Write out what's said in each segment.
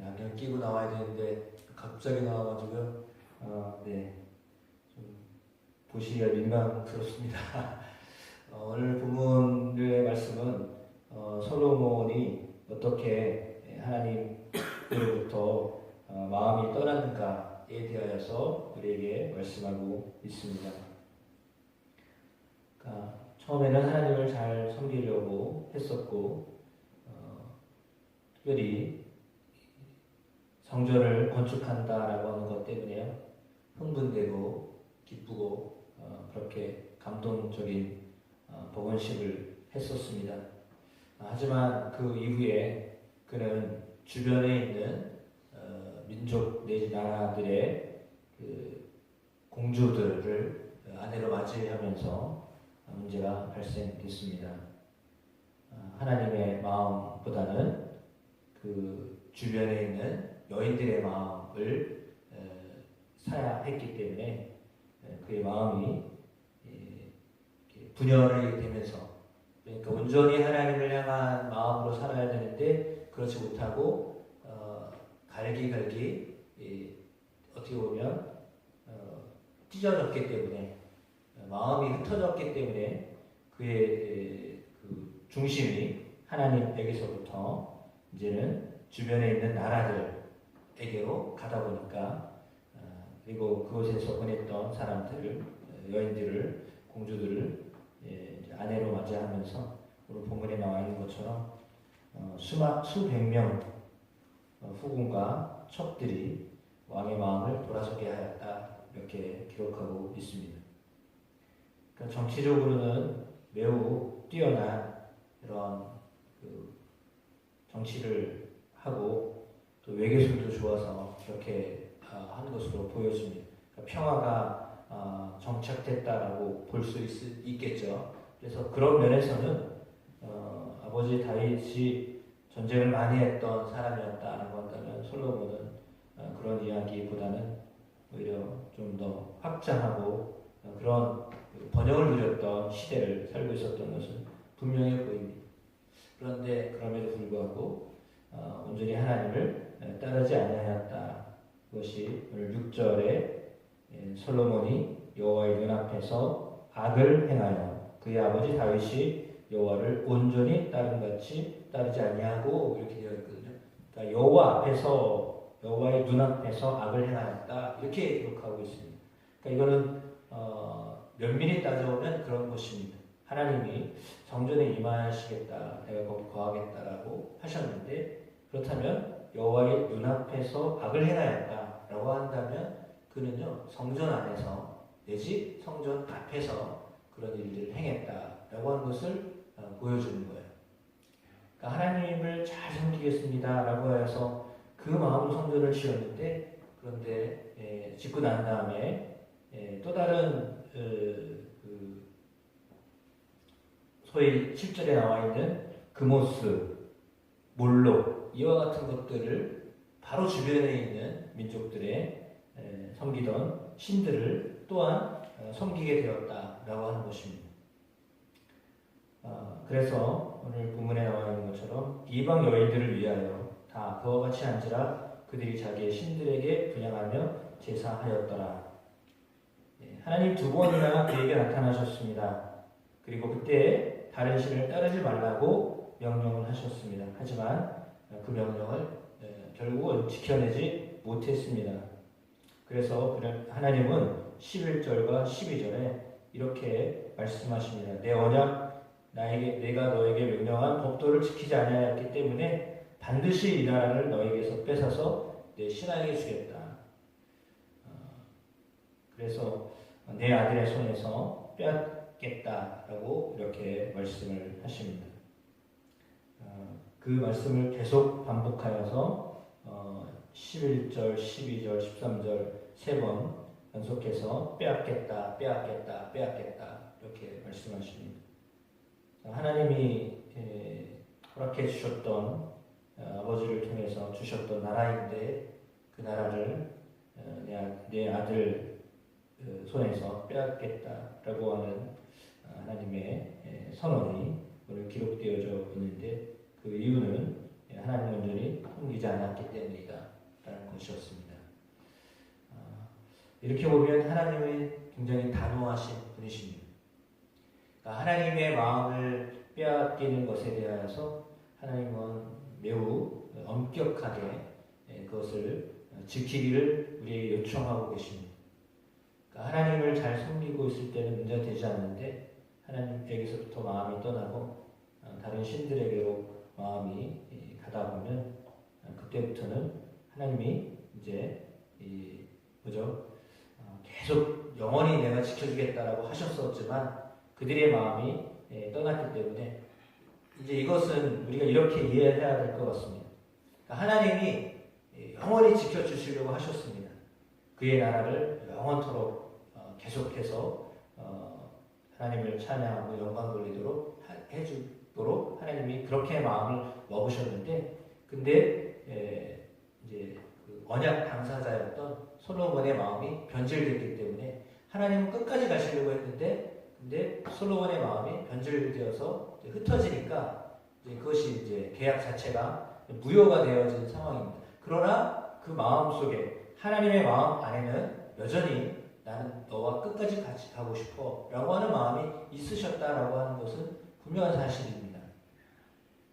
안경 끼고 나와야 되는데 갑자기 나와가지고요. 네, 좀 보시기가 민망스럽습니다. 오늘 본문의 말씀은 솔로몬이 어떻게 하나님으로부터 마음이 떠났는가에 대하여서 우리에게 말씀하고 있습니다. 그러니까 처음에는 하나님을 잘 섬기려고 했었고, 특별히 성전을 건축한다라고 하는 것 때문에 흥분되고 기쁘고 그렇게 감동적인 복원식을 했었습니다. 하지만 그 이후에 그는 주변에 있는 민족 내지 나라들의 그 공주들을 아내로 맞이하면서 문제가 발생됐습니다. 하나님의 마음보다는 그 주변에 있는 여인들의 마음을 사야 했기 때문에 그의 마음이 분열이 되면서, 그러니까 온전히 하나님을 향한 마음으로 살아야 되는데 그렇지 못하고 갈기갈기 어떻게 보면 찢어졌기 때문에, 마음이 흩어졌기 때문에 그의 그 중심이 하나님에게서부터 이제는 주변에 있는 나라들에게로 가다 보니까, 그리고 그곳에서 보냈던 사람들, 여인들을, 공주들을 아내로 맞이하면서 오늘 본문에 나와 있는 것처럼 수백 명 후궁과 첩들이 왕의 마음을 돌아서게 하였다, 이렇게 기록하고 있습니다. 그러니까 정치적으로는 매우 뛰어난 이런 그 정치를 하고 또 외교술도 좋아서 그렇게 한 것으로 보여집니다. 그러니까 평화가 정착됐다라고 볼 수 있겠죠. 그래서 그런 면에서는 아버지 다윗이 전쟁을 많이 했던 사람이었다라고 한다면 솔로몬은 그런 이야기보다는 오히려 좀 더 확장하고 그런 번영을 누렸던 시대를 살고 있었던 것은 분명해 보입니다. 그런데 그럼에도 불구하고 온전히 하나님을 따르지 아니하였다. 그것이 오늘 6절에 솔로몬이 여호와의 눈앞에서 악을 행하여 그의 아버지 다윗이 여호와를 온전히 따름같이 따르지 아니하고, 이렇게 되어 있거든요. 그러니까 여호와의 눈앞에서 악을 행하였다, 이렇게 기록하고 있습니다. 그러니까 이거는 면밀히 따져보면 그런 것입니다. 하나님이 성전에 임하시겠다, 내가 거기 거하겠다라고 하셨는데, 그렇다면 여호와의 눈앞에서 악을 행하였다라고 한다면 그는요 성전 안에서 내지 성전 앞에서 그런 일들을 행했다라고 하는 것을 보여주는 거예요. 그러니까 하나님을 잘 섬기겠습니다라고 해서 그 마음으로 성전을 지었는데, 그런데 짓고 난 다음에 또 다른 소위 7절에 나와 있는 금오스, 몰록, 이와 같은 것들을 바로 주변에 있는 민족들의 섬기던 신들을 또한 섬기게 되었다라고 하는 것입니다. 그래서 오늘 본문에 나와 있는 것처럼 이방 여인들을 위하여 다 그와 같이 한지라 그들이 자기의 신들에게 분향하며 제사하였더라. 하나님 두 번이나 그에게 나타나셨습니다. 그리고 그때 다른 신을 따르지 말라고 명령을 하셨습니다. 하지만 그 명령을 결국은 지켜내지 못했습니다. 그래서 하나님은 11절과 12절에 이렇게 말씀하십니다. 내 언약, 내가 너에게 명령한 법도를 지키지 아니하였기 때문에 반드시 이 나라를 너에게서 뺏어서 내 신하에게 주겠다. 그래서 내 아들의 손에서 빼앗겠다라고 이렇게 말씀을 하십니다. 그 말씀을 계속 반복하여서 11절, 12절, 13절 세 번 연속해서 빼앗겠다, 빼앗겠다, 빼앗겠다, 이렇게 말씀하십니다. 하나님이 허락해 주셨던, 아버지를 통해서 주셨던 나라인데 그 나라를 내 아들 손에서 빼앗겠다라고 하는 하나님의 선언이 오늘 기록되어져 있는데, 그 이유는 하나님 온전히 섬기지 않았기 때문이다 라는 것이었습니다. 이렇게 보면 하나님이 굉장히 단호하신 분이십니다. 그러니까 하나님의 마음을 빼앗기는 것에 대해서 하나님은 매우 엄격하게 그것을 지키기를 우리에게 요청하고 계십니다. 그러니까 하나님을 잘 섬기고 있을 때는 문제가 되지 않는데 하나님에게서부터 마음이 떠나고 다른 신들에게로 마음이 가다 보면 그때부터는 하나님이 이제 계속 영원히 내가 지켜주겠다라고 하셨었지만 그들의 마음이 떠났기 때문에 이제 이것은 우리가 이렇게 이해해야 될 것 같습니다. 그러니까 하나님이 영원히 지켜주시려고 하셨습니다. 그의 나라를 영원토록 계속해서 하나님을 찬양하고 영광 돌리도록 해주도록 하나님이 그렇게 마음을 먹으셨는데, 근데 이제 그 언약 당사자였던 솔로몬의 마음이 변질됐기 때문에 하나님은 끝까지 가시려고 했는데, 근데 솔로몬의 마음이 변질되어서 흩어지니까 이제 그것이 이제 계약 자체가 무효가 되어진 상황입니다. 그러나 그 마음 속에 하나님의 마음 안에는 여전히 나는 너와 끝까지 같이 가고 싶어 라고 하는 마음이 있으셨다라고 하는 것은 분명한 사실입니다.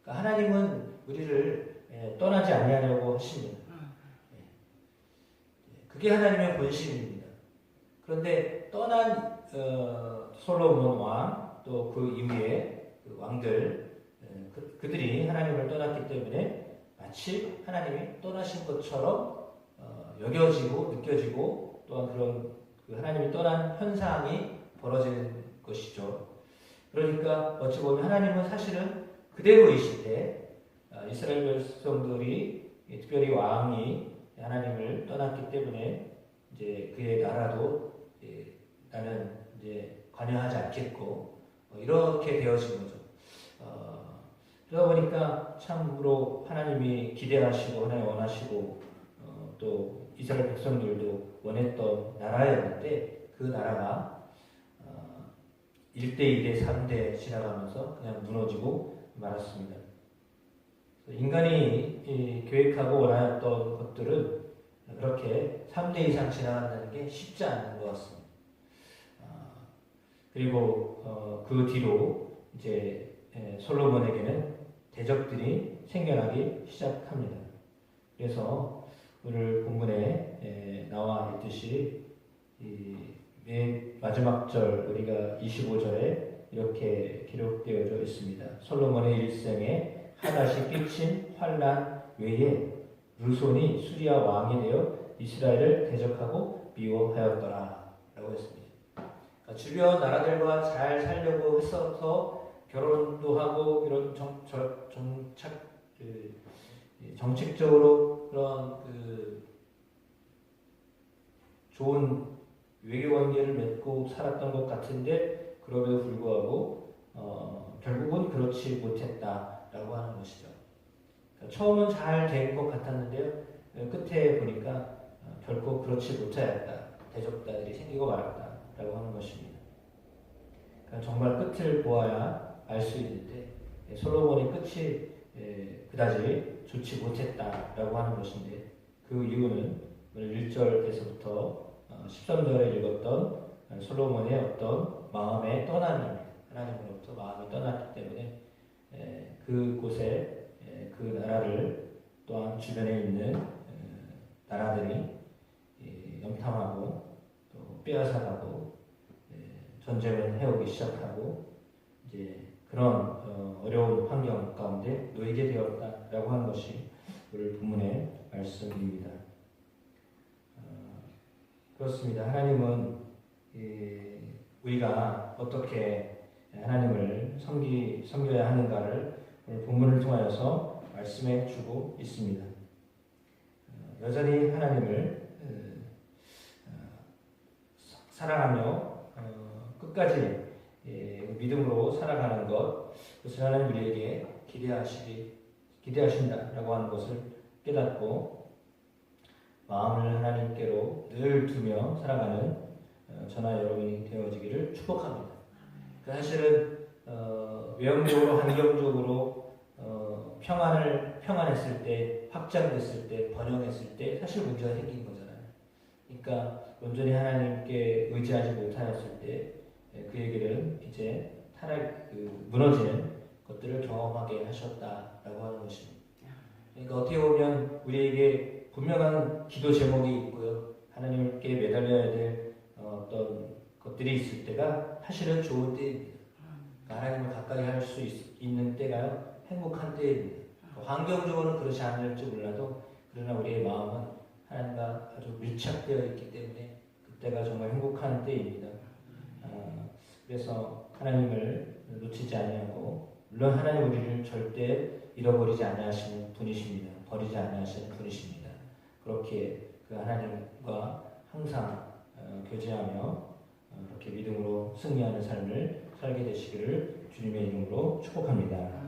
그러니까 하나님은 우리를 떠나지 아니하려고 하십니다. 그게 하나님의 본심입니다. 그런데 떠난 솔로몬 왕 또 그 이후에 그 왕들 그들이 하나님을 떠났기 때문에 마치 하나님이 떠나신 것처럼 여겨지고 느껴지고 또한 그런 그 하나님이 떠난 현상이 벌어지는 것이죠. 그러니까 어찌 보면 하나님은 사실은 그대로이실 때 이스라엘 백성들이 특별히 왕이 하나님을 떠났기 때문에 이제 그의 나라도 나는 이제 관여하지 않겠고 이렇게 되어진 거죠. 그러다 보니까 참으로 하나님이 기대하시고 하나님 원하시고 또 이스라엘 백성들도 원했던 나라였는데 그 나라가 1대, 2대, 3대 지나가면서 그냥 무너지고 말았습니다. 인간이 계획하고 원하였던 것들은 그렇게 3대 이상 지나간다는 게 쉽지 않은 것 같습니다. 그리고 그 뒤로 이제 솔로몬에게는 대적들이 생겨나기 시작합니다. 그래서 오늘 본문에 나와 있듯이 맨 마지막 절 우리가 25절에 이렇게 기록되어져 있습니다. 솔로몬의 일생에 하닷이 끼친 환난 외에 르손이 수리아 왕이 되어 이스라엘을 대적하고 미워하였더라 라고 했습니다. 그러니까 주변 나라들과 잘 살려고 했어서 결혼도 하고 이런 정책적으로 그런 좋은 외교 관계를 맺고 살았던 것 같은데 그럼에도 불구하고 결국은 그렇지 못했다라고 하는 것이죠. 그러니까 처음은 잘 된 것 같았는데요, 끝에 보니까 결코 그렇지 못하였다. 대적자들이 생기고 말았다라고 하는 것입니다. 그러니까 정말 끝을 보아야 알 수 있는데 솔로몬의 끝이 그다지 좋지 못했다라고 하는 것인데 그 이유는 오늘 1절에서부터 13절에 읽었던 솔로몬의 어떤 마음의 떠남입니다. 하나님으로부터 마음이 떠났기 때문에 그곳에 그 나라를 또한 주변에 있는 나라들이 염탐하고 또 빼앗아가고 전쟁을 해오기 시작하고 이제 그런 어려운 환경 가운데 놓이게 되었다라고 하는 것이 오늘 본문의 말씀입니다. 그렇습니다. 하나님은 우리가 어떻게 하나님을 섬겨야 하는가를 오늘 본문을 통하여서 말씀해 주고 있습니다. 여전히 하나님을 사랑하며 끝까지 믿음으로 살아가는 것, 그것을 하나님 우리에게 기대하신다라고 하는 것을 깨닫고 마음을 하나님께로 늘 두며 살아가는 저나 여러분이 되어지기를 축복합니다. 사실은 외형적으로 환경적으로 평안했을 때, 확장됐을 때, 번영했을 때 사실 문제가 생긴 거잖아요. 그러니까 온전히 하나님께 의지하지 못하였을 때 그에게는 이제 무너지는 것들을 경험하게 하셨다라고 하는 것입니다. 그러니까 어떻게 보면 우리에게 분명한 기도 제목이 있고요. 하나님께 매달려야 될 어떤 것들이 있을 때가 사실은 좋은 때입니다. 그러니까 하나님을 가까이 할 수 있는 때가 행복한 때입니다. 환경적으로는 그렇지 않을지 몰라도 그러나 우리의 마음은 하나님과 아주 밀착되어 있기 때문에 그때가 정말 행복한 때입니다. 그래서 하나님을 놓치지 아니하고 물론 하나님 우리를 절대 잃어버리지 아니하시는 분이십니다. 버리지 아니하시는 분이십니다. 그렇게 그 하나님과 항상 교제하며 그렇게 믿음으로 승리하는 삶을 살게 되시기를 주님의 이름으로 축복합니다.